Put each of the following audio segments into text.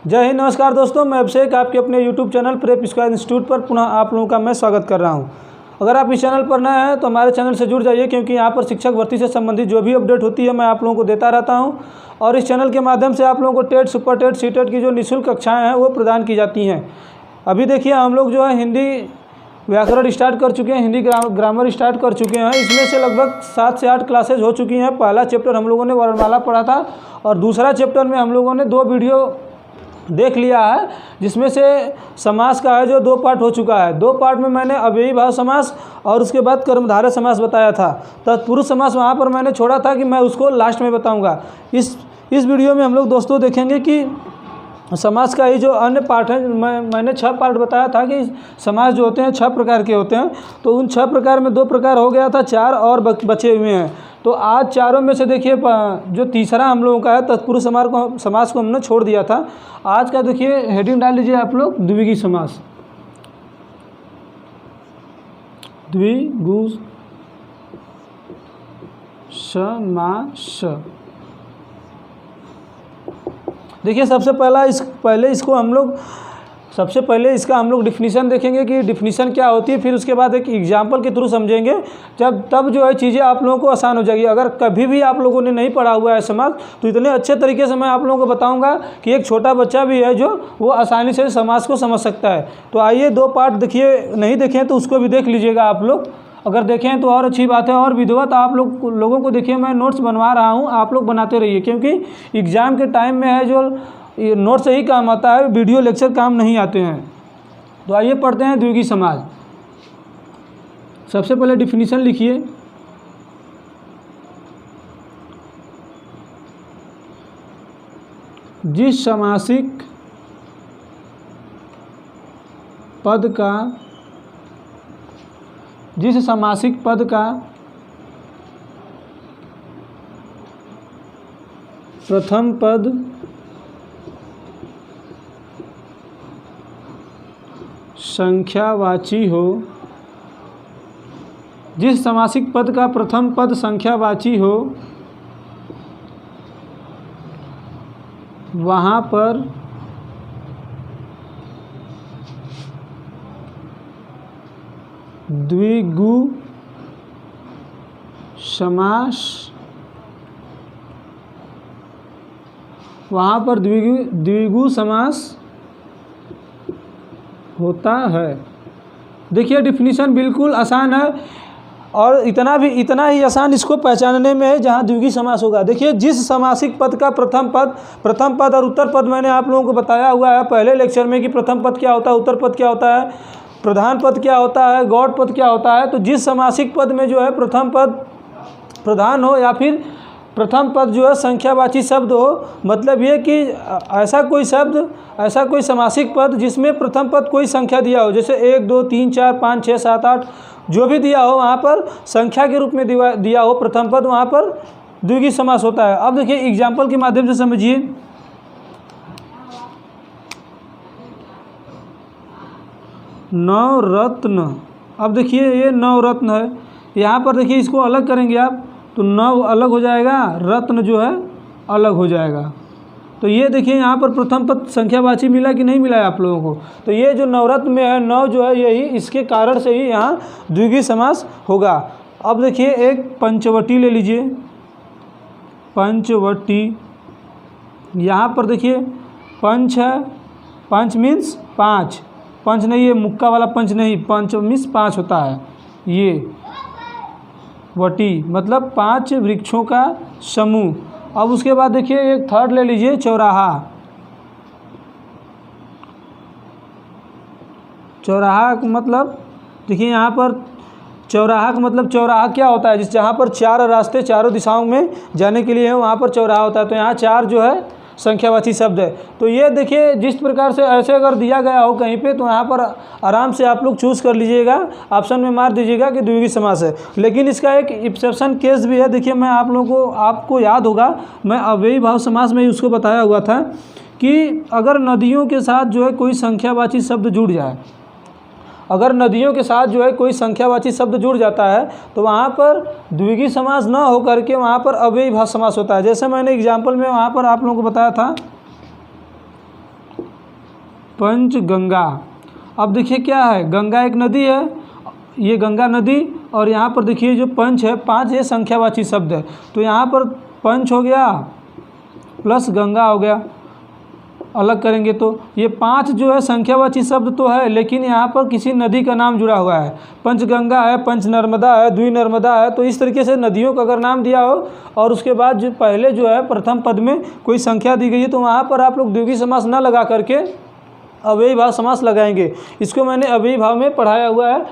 जय हिंद। नमस्कार दोस्तों, मैं अभिषेक आपके अपने YouTube channel prep square institute पर पुनः आप लोगों का मैं स्वागत कर रहा हूं। अगर आप इस चैनल पर नए हैं तो हमारे चैनल से जुड़ जाइए, क्योंकि यहां पर शिक्षक भर्ती से संबंधित जो भी अपडेट होती है मैं आप लोगों को देता रहता हूं। और इस चैनल के माध्यम से आप लोगों को टेट, सुपर टेट, सीटेट की जो निःशुल्क कक्षाएँ हैं वो प्रदान की जाती हैं। अभी देखिए हम लोग जो है हिंदी व्याकरण स्टार्ट कर चुके हैं, हिंदी ग्रामर स्टार्ट कर चुके हैं। इसमें से लगभग 7 से 8 क्लासेज हो चुकी हैं। पहला चैप्टर हम लोगों ने वर्णमाला पढ़ा था और दूसरा चैप्टर में हम लोगों ने 2 वीडियो देख लिया है, जिसमें से समास का है जो 2 पार्ट हो चुका है। 2 पार्ट में मैंने अव्ययी भाव समास और उसके बाद कर्मधारय समास बताया था। तत्पुरुष समास वहाँ पर मैंने छोड़ा था कि मैं उसको लास्ट में बताऊँगा। इस वीडियो में हम लोग दोस्तों देखेंगे कि समास का ही जो अन्य पार्ट है, मैंने 6 पार्ट बताया था कि समास जो होते हैं 6 प्रकार के होते हैं। तो उन 6 प्रकार में 2 प्रकार हो गया था, 4 और बचे हुए हैं। तो आज चारों में से देखिए जो तीसरा हम लोगों का है तत्पुरुष समास को हमने छोड़ दिया था। आज का देखिए हेडिंग डाल लीजिए आप लोग, द्विगु समास। द्विगु समास। देखिए सबसे पहले इसका हम लोग डिफिनीशन देखेंगे कि डिफिनीशन क्या होती है, फिर उसके बाद एक एग्जाम्पल के थ्रू समझेंगे। तब जो है चीज़ें आप लोगों को आसान हो जाएगी। अगर कभी भी आप लोगों ने नहीं पढ़ा हुआ है समास, तो इतने अच्छे तरीके से मैं आप लोगों को बताऊंगा कि एक छोटा बच्चा भी है जो वो आसानी से समास को समझ सकता है। तो आइए 2 पार्ट देखिए, नहीं देखें तो उसको भी देख लीजिएगा आप लोग। अगर देखें तो और अच्छी बात है, और विधिवत आप लोगों को देखिए मैं नोट्स बनवा रहा हूँ, आप लोग बनाते रहिए, क्योंकि एग्ज़ाम के टाइम में है जो ये नोट से ही काम आता है, वीडियो लेक्चर काम नहीं आते हैं। तो आइए पढ़ते हैं द्विगु समास। सबसे पहले डिफिनीशन लिखिए। जिस समासिक पद का प्रथम पद संख्यावाची हो, जिस समासिक पद का प्रथम पद संख्यावाची हो वहाँ पर द्विगु समास, द्विगु समास होता है। देखिए डिफिनीशन बिल्कुल आसान है, और इतना ही आसान इसको पहचानने में है जहाँ द्विगु समास होगा। देखिए जिस समासिक पद का प्रथम पद और उत्तर पद मैंने आप लोगों को बताया हुआ है पहले लेक्चर में कि प्रथम पद क्या होता है, उत्तर पद क्या होता है, प्रधान पद क्या होता है, गौड़ पद क्या होता है। तो जिस समासिक पद में जो है प्रथम पद प्रधान हो या फिर प्रथम पद जो है संख्यावाची शब्द हो, मतलब ये कि ऐसा कोई समासिक पद जिसमें प्रथम पद कोई संख्या दिया हो, जैसे 1 2 3 4 5 6 7 8 जो भी दिया हो, वहाँ पर संख्या के रूप में दिया हो प्रथम पद, वहाँ पर द्विगु समास होता है। अब देखिए एग्जाम्पल के माध्यम से समझिए। नवरत्न। अब देखिए ये नवरत्न है, यहाँ पर देखिए इसको अलग करेंगे आप तो नव अलग हो जाएगा, रत्न जो है अलग हो जाएगा। तो ये देखिए यहाँ पर प्रथम पद संख्यावाची मिला कि नहीं मिला है आप लोगों को। तो ये जो नवरत्न में है, नव जो है यही, इसके कारण से ही यहाँ द्विगु समास होगा। अब देखिए एक पंचवटी ले लीजिए। पंचवटी, यहाँ पर देखिए पंच है, पंच मीन्स 5, पंच नहीं, ये मुक्का वाला पंच नहीं, पंच मीन्स 5 होता है। ये वटी मतलब 5 वृक्षों का समूह। अब उसके बाद देखिए एक थर्ड ले लीजिए, चौराहा। चौराहा का मतलब देखिए यहाँ पर चौराहा का मतलब चौराहा क्या होता है, जहाँ पर 4 रास्ते चारों दिशाओं में जाने के लिए है, वहाँ पर चौराहा होता है। तो यहाँ 4 जो है संख्यावाची शब्द है। तो ये देखिए जिस प्रकार से ऐसे अगर दिया गया हो कहीं पे, तो यहाँ पर आराम से आप लोग चूज़ कर लीजिएगा, ऑप्शन में मार दीजिएगा कि द्विगु समास है। लेकिन इसका एक एक्सेप्शन केस भी है। देखिए मैं आपको याद होगा, मैं अव्ययी भाव समास में उसको बताया हुआ था कि अगर नदियों के साथ जो है कोई संख्यावाची शब्द जुड़ जाए, अगर नदियों के साथ जो है कोई संख्यावाची शब्द जुड़ जाता है तो वहाँ पर द्विगु समास न होकर के वहाँ पर अव्ययी भाव समास होता है। जैसे मैंने एग्जाम्पल में वहाँ पर आप लोगों को बताया था, पंचगंगा। अब देखिए क्या है, गंगा एक नदी है, ये गंगा नदी, और यहाँ पर देखिए जो पंच है, 5 ये संख्यावाची शब्द है, तो यहाँ पर पंच हो गया प्लस गंगा हो गया। अलग करेंगे तो ये 5 जो है संख्यावाची शब्द तो है, लेकिन यहाँ पर किसी नदी का नाम जुड़ा हुआ है। पंचगंगा है, पंच नर्मदा है, द्वि नर्मदा है, तो इस तरीके से नदियों का अगर नाम दिया हो और उसके बाद जो पहले जो है प्रथम पद में कोई संख्या दी गई है, तो वहाँ पर आप लोग द्विगुणी समास न लगा करके अव्ययी भाव समास लगाएंगे। इसको मैंने अव्ययी भाव में पढ़ाया हुआ है,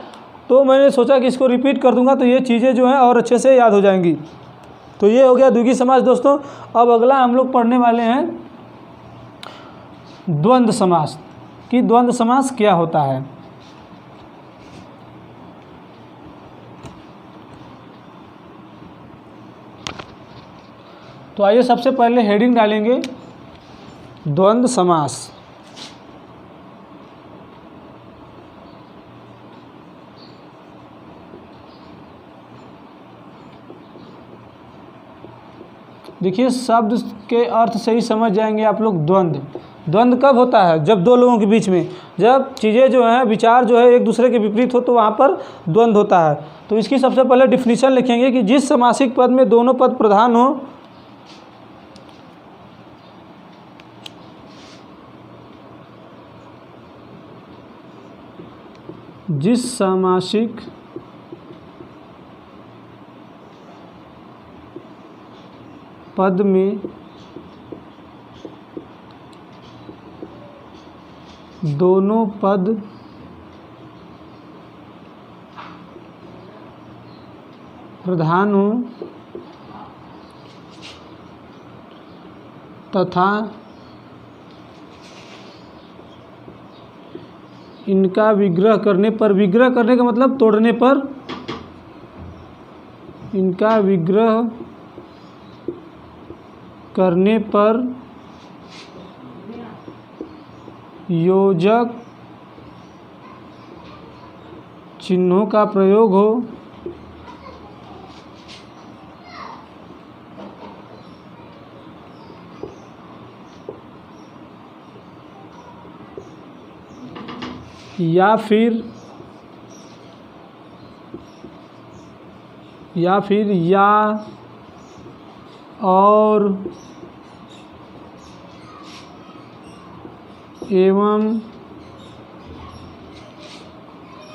तो मैंने सोचा कि इसको रिपीट कर दूंगा तो ये चीज़ें जो हैं और अच्छे से याद हो जाएंगी। तो ये हो गया द्विगुणी समास दोस्तों। अब अगला हम लोग पढ़ने वाले हैं द्वंद्व समास कि द्वंद्व समास क्या होता है। तो आइए सबसे पहले हेडिंग डालेंगे द्वंद्व समास। देखिए शब्द के अर्थ से ही समझ जाएंगे आप लोग। द्वंद्व कब होता है? जब दो लोगों के बीच में, जब चीज़ें जो हैं, विचार जो है एक दूसरे के विपरीत हो, तो वहाँ पर द्वंद्व होता है। तो इसकी सबसे पहले डिफिनीशन लिखेंगे कि जिस समासिक पद में दोनों पद प्रधान हो, जिस समासिक पद में दोनों पद प्रधान हो तथा इनका विग्रह करने पर, विग्रह करने का मतलब तोड़ने पर, इनका विग्रह करने पर योजक चिन्हों का प्रयोग हो, या फिर या और एवं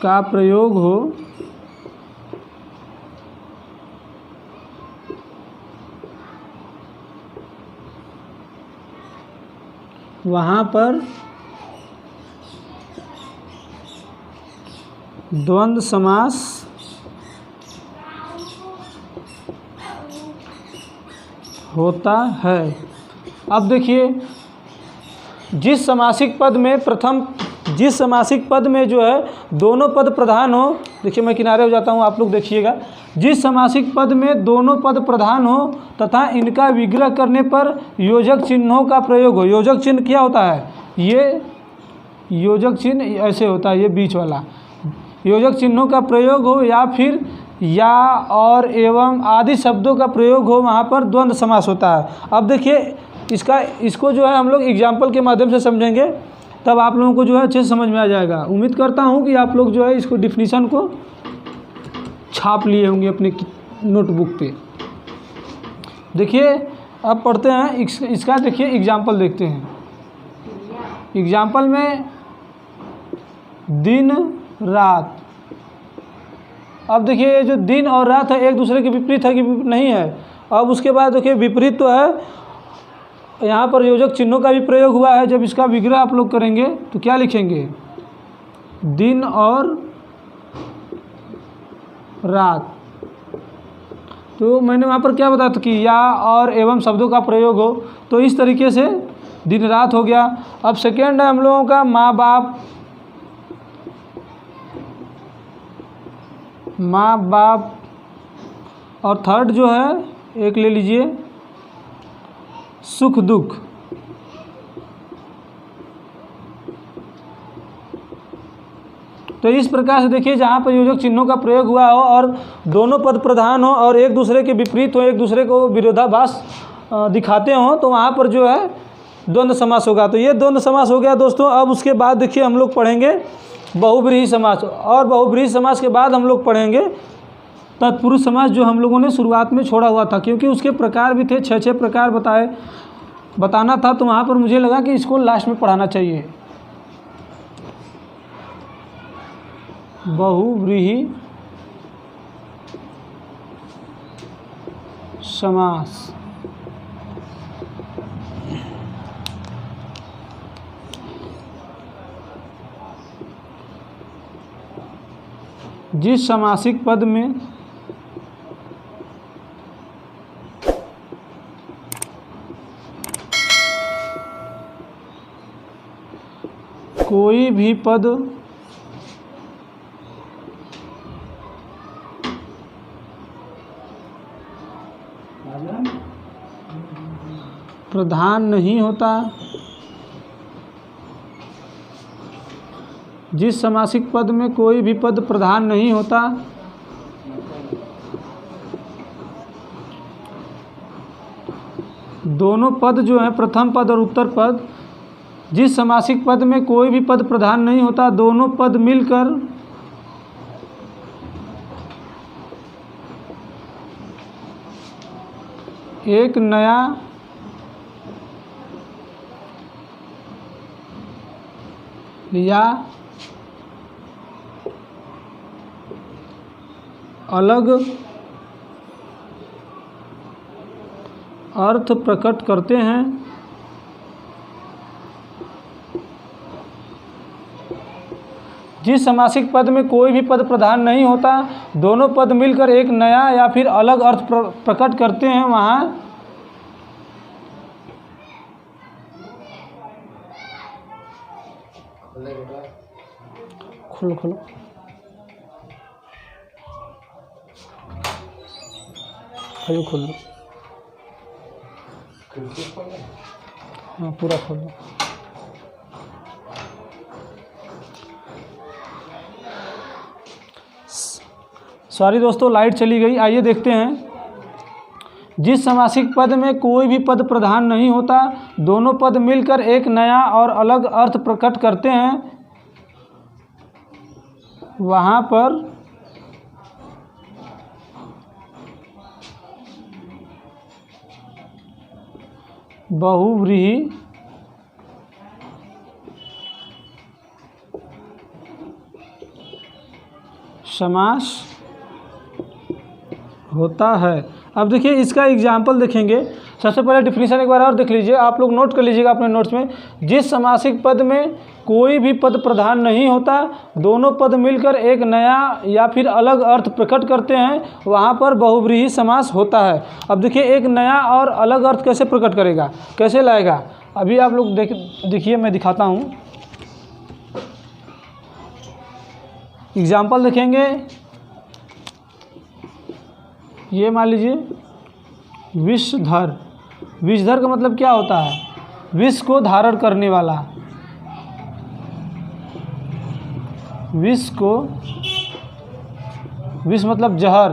का प्रयोग हो, वहाँ पर द्वंद्व समास होता है। अब देखिए जिस समासिक पद में जो है दोनों पद प्रधान हो, देखिए मैं किनारे हो जाता हूँ, आप लोग देखिएगा। जिस समासिक पद में दोनों पद प्रधान हो तथा इनका विग्रह करने पर योजक चिन्हों का प्रयोग हो। योजक चिन्ह क्या होता है? ये योजक चिन्ह ऐसे होता है, ये बीच वाला। योजक चिन्हों का प्रयोग हो या फिर या और एवं आदि शब्दों का प्रयोग हो, वहाँ पर द्वंद्व समास होता है। अब देखिए इसको जो है हम लोग एग्जाम्पल के माध्यम से समझेंगे, तब आप लोगों को जो है अच्छे से समझ में आ जाएगा। उम्मीद करता हूँ कि आप लोग जो है इसको डिफिनीशन को छाप लिए होंगे अपने नोटबुक पे। देखिए अब पढ़ते हैं इसका। देखिए एग्जाम्पल देखते हैं। एग्जाम्पल में दिन रात। अब देखिए ये जो दिन और रात है एक दूसरे के विपरीत है कि नहीं है? अब उसके बाद देखिए विपरीत तो है, यहाँ पर योजक चिन्हों का भी प्रयोग हुआ है। जब इसका विग्रह आप लोग करेंगे तो क्या लिखेंगे? दिन और रात। तो मैंने वहाँ पर क्या बताया था कि या और एवं शब्दों का प्रयोग हो, तो इस तरीके से दिन रात हो गया। अब सेकेंड है हम लोगों का माँ बाप, और थर्ड जो है एक ले लीजिए सुख दुख। तो इस प्रकार से देखिए जहाँ पर योजक चिन्हों का प्रयोग हुआ हो और दोनों पद प्रधान हो और एक दूसरे के विपरीत हो, एक दूसरे को विरोधाभास दिखाते हों, तो वहाँ पर जो है द्वंद्व समास होगा। तो ये द्वंद्व समास हो गया दोस्तों। अब उसके बाद देखिए हम लोग पढ़ेंगे बहुब्रीहि समास, और बहुब्रीहि समास के बाद हम लोग पढ़ेंगे तत्पुरुष समास, जो हम लोगों ने शुरुआत में छोड़ा हुआ था, क्योंकि उसके प्रकार भी थे, 6 प्रकार बताना था। तो वहाँ पर मुझे लगा कि इसको लास्ट में पढ़ाना चाहिए। बहुब्रीहि समास। जिस समासिक पद में कोई भी पद प्रधान नहीं होता, जिस समासिक पद में कोई भी पद प्रधान नहीं होता, दोनों पद जो है प्रथम पद और उत्तर पद, जिस समासिक पद में कोई भी पद प्रधान नहीं होता, दोनों पद मिलकर एक नया या अलग अर्थ प्रकट करते हैं। जिस समासिक पद में कोई भी पद प्रधान नहीं होता, दोनों पद मिलकर एक नया या फिर अलग अर्थ प्रकट करते हैं, वहाँ खोलो खोल दो। हाँ पूरा खोल दो। सॉरी दोस्तों, लाइट चली गई। आइए देखते हैं। जिस समासिक पद में कोई भी पद प्रधान नहीं होता, दोनों पद मिलकर एक नया और अलग अर्थ प्रकट करते हैं, वहाँ पर बहुव्रीहि समास होता है। अब देखिए इसका एग्जाम्पल देखेंगे। सबसे पहले डिफिनीशन एक बार और देख लीजिए, आप लोग नोट कर लीजिएगा अपने नोट्स में। जिस समासिक पद में कोई भी पद प्रधान नहीं होता, दोनों पद मिलकर एक नया या फिर अलग अर्थ प्रकट करते हैं, वहाँ पर बहुव्रीहि समास होता है। अब देखिए एक नया और अलग अर्थ कैसे प्रकट करेगा, कैसे लाएगा, अभी आप लोग देखिए मैं दिखाता हूँ। एग्जाम्पल देखेंगे। ये मान लीजिए विषधर। विषधर का मतलब क्या होता है? विष को धारण करने वाला। विष मतलब जहर,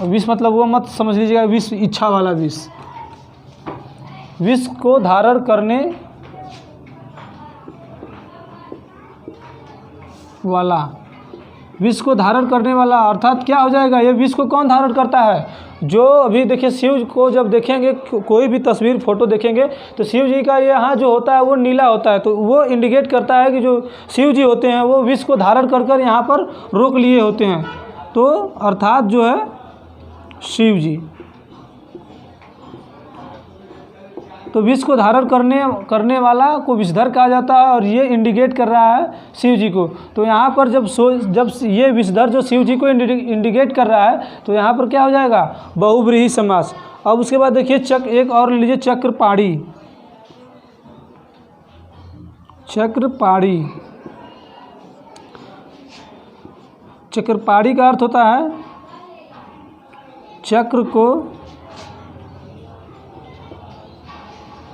और विष मतलब वो मत समझ लीजिएगा विष इच्छा वाला विष। विष को धारण करने वाला, विष को धारण करने वाला अर्थात क्या हो जाएगा? ये विष को कौन धारण करता है? जो अभी देखिए शिव को जब देखेंगे, कोई भी तस्वीर फोटो देखेंगे तो शिव जी का यहाँ जो होता है वो नीला होता है, तो वो इंडिकेट करता है कि जो शिव जी होते हैं वो विष को धारण कर कर यहाँ पर रोक लिए होते हैं। तो अर्थात जो है शिव जी, तो विष को धारण करने वाला को विषधर कहा जाता है, और ये इंडिकेट कर रहा है शिव जी को। तो यहाँ पर जब ये विषधर जो शिव जी को इंडिकेट कर रहा है, तो यहाँ पर क्या हो जाएगा? बहुव्रीहि समास। अब उसके बाद देखिए एक और लीजिए, चक्रपाणी। चक्रपाणी, चक्रपाणी का अर्थ होता है चक्र को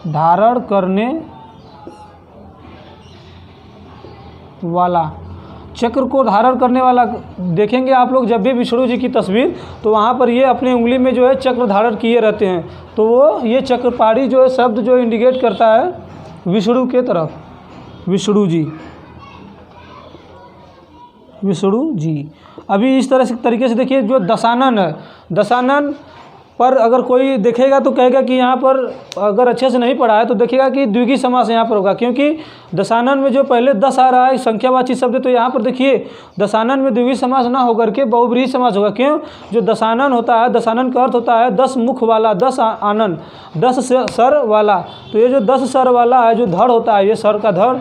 धारण करने वाला। चक्र को धारण करने वाला देखेंगे आप लोग जब भी विष्णु जी की तस्वीर, तो वहाँ पर ये अपनी उंगली में जो है चक्र धारण किए रहते हैं। तो वो ये चक्रपाणी जो है शब्द जो इंडिकेट करता है विष्णु के तरफ, विष्णु जी, विष्णु जी। अभी इस तरह से तरीके से देखिए जो दशानन है, दशानन पर अगर कोई देखेगा तो कहेगा कि यहाँ पर अगर अच्छे से नहीं पढ़ा है तो देखेगा कि द्विगुणी समास यहाँ पर होगा, क्योंकि दशानन में जो पहले 10 आ रहा है संख्यावाची शब्द, तो यहाँ पर देखिए दशानन में द्विगुणी समास ना होकर के बहुब्रीहि समास होगा। क्यों? जो दशानन होता है, दशानन का अर्थ होता है 10 मुख वाला, 10 आनन, 10 सर वाला। तो ये जो 10 सर वाला है, जो धड़ होता है, ये सर का धड़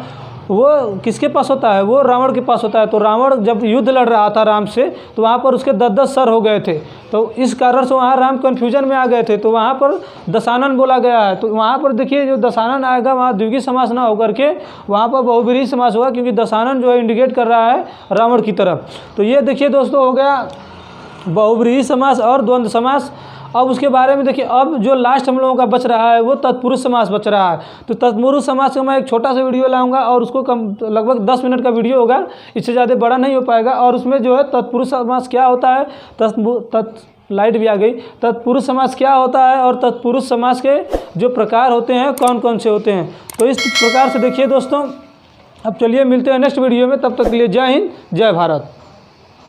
वो किसके पास होता है? वो रावण के पास होता है। तो रावण जब युद्ध लड़ रहा था राम से, तो वहाँ पर उसके 10-10 सर हो गए थे, तो इस कारण से वहाँ राम कन्फ्यूजन में आ गए थे, तो वहाँ पर दशानन बोला गया है। तो वहाँ पर देखिए जो दशानन आएगा वहाँ द्विगुणी समास ना होकर के वहाँ पर बहुब्रीहि समास होगा, क्योंकि दशानन जो है इंडिकेट कर रहा है रावण की तरफ। तो ये देखिए दोस्तों हो गया बहुब्रीहि समास और द्वंद्व समास। अब उसके बारे में देखिए, अब जो लास्ट हम लोगों का बच रहा है वो तत्पुरुष समास बच रहा है। तो तत्पुरुष समास का मैं एक छोटा सा वीडियो लाऊंगा और उसको लगभग 10 मिनट का वीडियो होगा, इससे ज़्यादा बड़ा नहीं हो पाएगा। और उसमें जो है तत्पुरुष समास क्या होता है, लाइट भी आ गई, तत्पुरुष समास क्या होता है और तत्पुरुष समास के जो प्रकार होते हैं कौन कौन से होते हैं, तो इस प्रकार से देखिए दोस्तों। अब चलिए मिलते हैं नेक्स्ट वीडियो में, तब तक के लिए जय हिंद, जय भारत।